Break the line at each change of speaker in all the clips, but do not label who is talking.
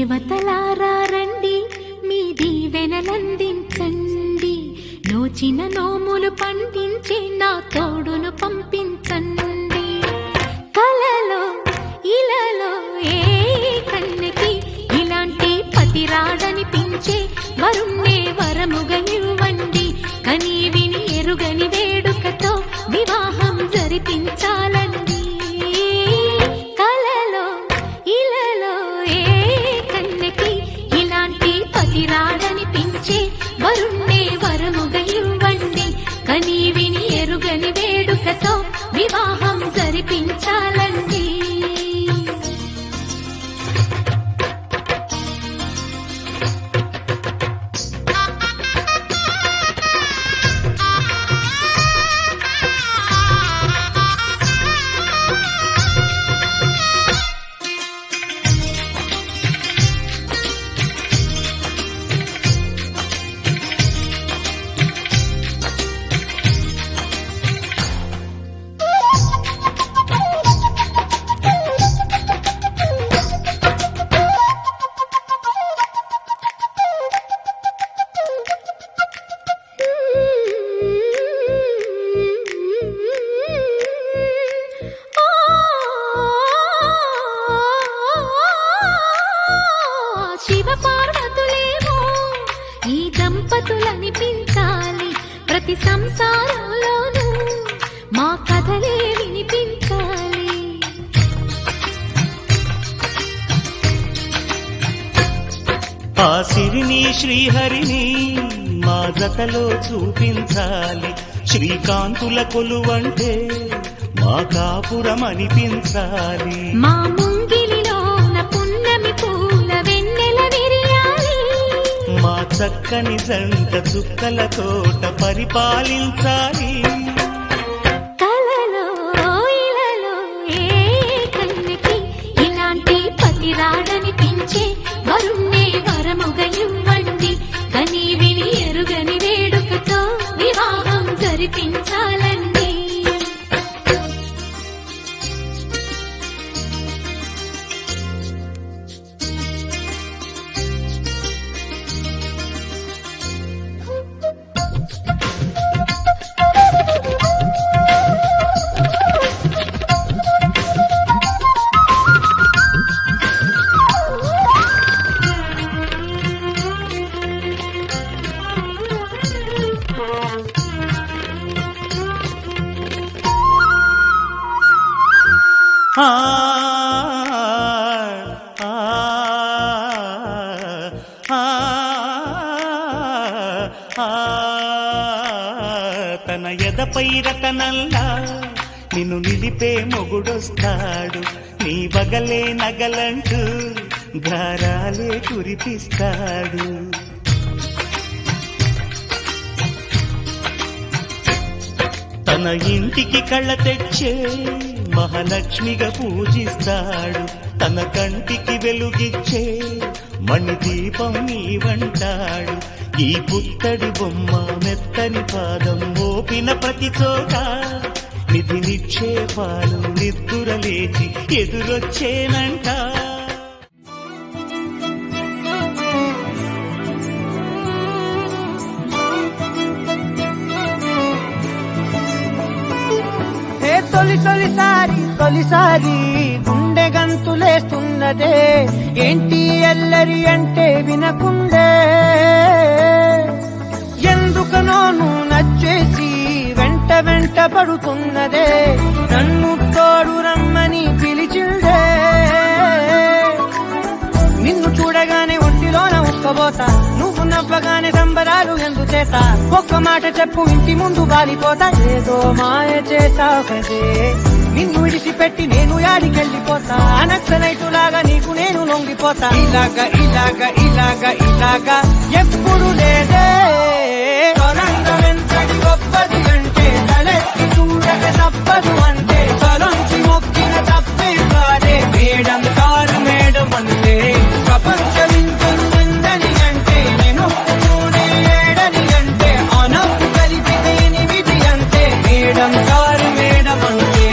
దేవతలారా రండి, మీ దీవెనలందించండి. నోచిన నోములు పండించి నా తోడును పంపించండి. కలలో ఇలలో ఏ కన్నెకి ఇలాంటి పతి రాడనిపించే వరుణ్ణే వరముగా ఇవ్వండి. కని విని ఎరుగని వేడుకతో వివాహం జరిపించాలండి. కలలో ఇలలో ఏ కన్నెకి ఇలాంటి పతి రాడనిపించే వరుణ్ణే వరముగా ఇవ్వండి. కని విని ఎరుగని వేడుకతో వివాహం జరిపించాలండి. శివ పార్వతులేమో ఈ దంపతులనిపించాలి. ప్రతి సంసారంలోనూ మా కథలే వినిపించాలి.
ఆ సిరిని శ్రీహరిని మా జతలో చూపించాలి. శ్రీకాంతుల కొలువంటే మా కాపురం అనిపించాలి.
మా ముంగిలిలోన పున్నమి పూల వెన్నెల విరియాలి.
మా చక్కని జంట చుక్కల తోట పరిపాలించాలి.
కలలో ఇలలో ఏ కన్నెకి ఇలాంటి పతి రాడనిపించే వరుణ్ణే వరముగా ఇవ్వండి. కని విని ఎరుగని వేడుకతో వివాహం జరిపించాలండి.
ఆ తన ఎదపై రతనల్లా నిన్ను నిలిపే మొగుడొస్తాడు. నీ బగలే నగలంటూ ధారాలే కురిపిస్తాడు. తన ఇంటికి కళ్ళ తెచ్చే మహాలక్ష్మిగా పూజిస్తాడు. తన కంటికి వెలుగిచ్చే మణిదీపం నీవంటాడు. ఈ పుత్తడి బొమ్మ మెత్తని పాదం మోపిన ప్రతి చోట నిధి నిక్షేపాలు నిద్దురలేచి ఎదురొచ్చేనంట.
తొలిసారి గుండె గంతులేస్తున్నదే ఏంటి ఎల్లరి అంటే వినకుండే. ఎందుకనో నువ్వు నచ్చేసి వెంట వెంట పడుతున్నదే. నన్ను తోడు రమ్మని పిలిచిందే. నిన్ను చూడగానే ఒంటిలోన ఉక్కబోతా. నువ్వు నవ్వగానే సంబరాలు ఎందుచేత. ఒక్క మాట చెప్పు ఇంటి ముందు వాలిపోతా. ఏదో మాయ చేసావు కదే. నిన్ను విడిచిపెట్టి నేను యాడికెళ్ళిపోతా. నక్సలైటులాగా నీకు నేను లొంగిపోతా. ఇలాగా ఇలాగా ఇలాగా ఇలాగా ఎప్పుడు లేదే. తొలంతడి గొప్పది అంటే తలెత్తి చూడక తప్పదు అంటే. తలొంచి మొక్కిన తప్పే కాదే. మేడం సారు మేడం అంటే ప్రపంచమింతను ఎందని అంటే. నేను ఏడని అంటే అనప్పు కలిపితే 8 అంటే. మేడం సారు మేడం అంటే.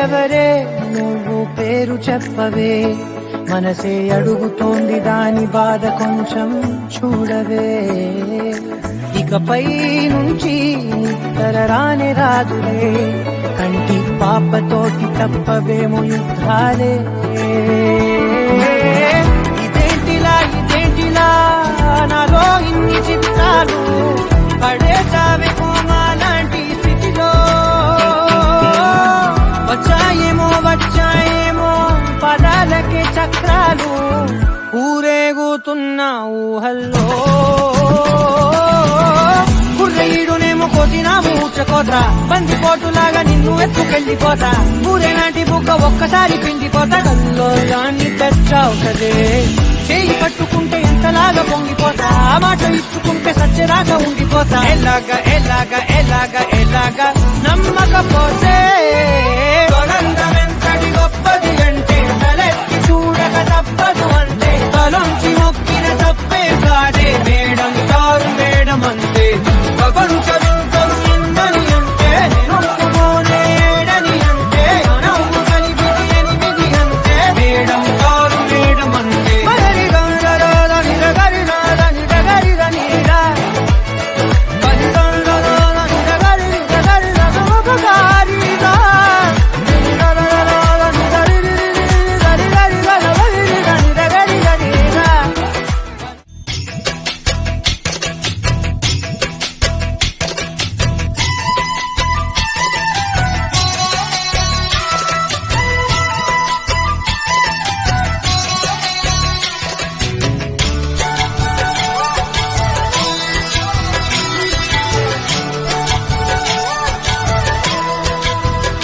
ఎవరే నువ్వు పేరు చెప్పవే మనసే అడుగుతోంది దాని బాధ కొంచెం చూడవే ఇకపై నుంచి నిద్ర రానే రాదులే కంటి పాపతోటి తప్పవేమో యుద్ధాలే ఇదేంటిలా నాలో ఇన్ని చిత్రాలు పడేసావే కోమా లాంటి స్థితిలో వచ్చాయేమో పదాలకే చక్రాలు ఊరేగుతున్న ఊహల్లో గుర్రయ్యుడునేమో కోసినా మూర్చకోత బందిపోటులాగా నిన్ను ఎత్తుకెళ్ళిపోతా ఊరేనాటి బుక్క ఒక్కసారి పిండిపోతా కల్లో దాన్ని తెచ్చావు కదే చేయి పట్టుకుంటే ఎంతలాగా పొంగిపోతా ఆ మాట ఇచ్చుకుంటే సత్యరాగా ఉండిపోతా ఎలాగా నమ్మకపోతే